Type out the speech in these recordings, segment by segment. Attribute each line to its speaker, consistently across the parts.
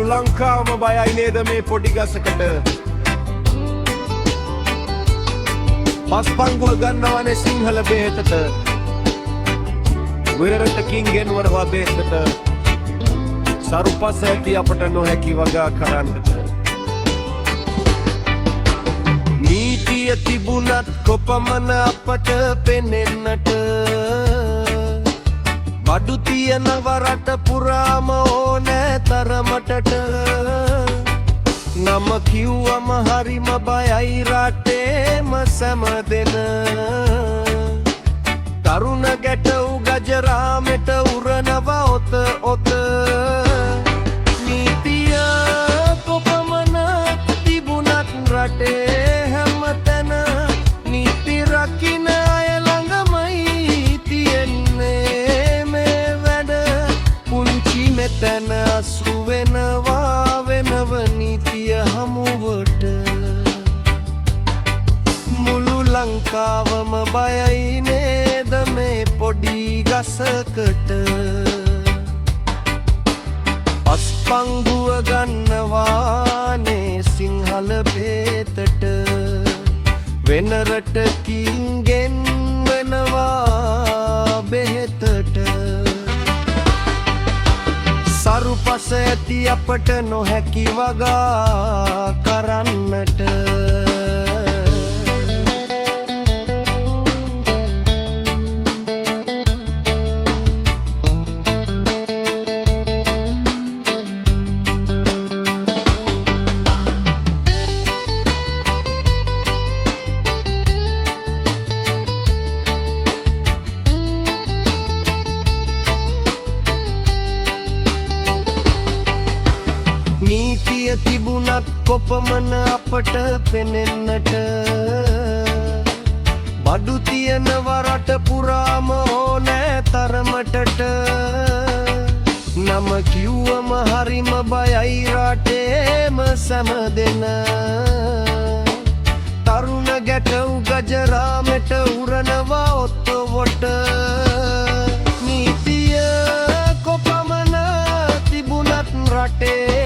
Speaker 1: ලංකාවම බයයි නේද මේ පොඩි ගසකට පස් පංගුව ගන්නවනේ සිංහල බෙහෙතට විරටකින් ගෙන්වනවා බෙහෙතට සරුපස ඇති අපට නොහැකි වගා කරන්නට නීතිය තිබුණත් කොපමණ අපට පෙනෙන්නට බඩු තියනව රට පුරාම ඕනෑ තරමටට නම කිව්වම හරිම බයයි රටේම සැමදෙන තරුණ ගැටව් ගජරාමෙට උරනවා ඔත ඔත නීතිය කොපමණ තිබුණත් රටේ හැමතැන නීති රකින්න අය ළඟමයි තියෙන්නේ මේ වැඩ පුංචි මෙතැන අසු වෙනවා වෙනව නීතිය හමුවට මුළු ලංකාවම බයයි නේද මේ පොඩි ගසකට පස්පංගුව ගන්නවානේ සිංහල බෙහෙතට වෙන රටකින් ගෙන්වනවා බෙහෙතට සරුපස ඇති අපට නොහැකි වගා කරන්නට නීතිය තිබුණත් කොපමණ අපට පෙනෙන්නට බඩු තියනව රට පුරාම ඕනෑ තරමටට නම කිව්වම හරිම බයයි රටේම සැමදෙන තරුණ ගැටව් ගජරාමෙට උරනවා ඔත්තොවට නීතිය කොපමණ තිබුණත් රටේ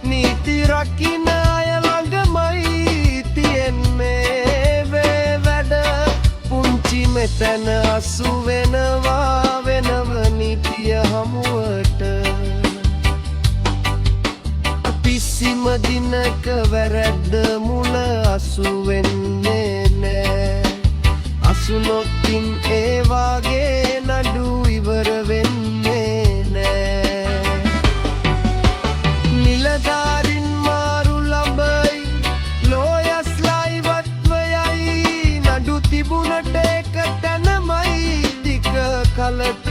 Speaker 1: නීති රකින්න අය ළඟමයි තියෙන්නේ වේ වැඩ පුංචි මෙතැන අසු වෙනවා වෙනම නීතිය හමුවට කිසිම දිනක වැරැද්ද මුල අසු වෙන්නේ නෑ අසු නොතින් ඒ වාගේ නඩු ඉවර වෙන්නේ නිලධාරින් මාරු ලබයි ලෝයස්ලා ඉවත්වයයි නඩු තිබුණට එක තැනමයි දික කලට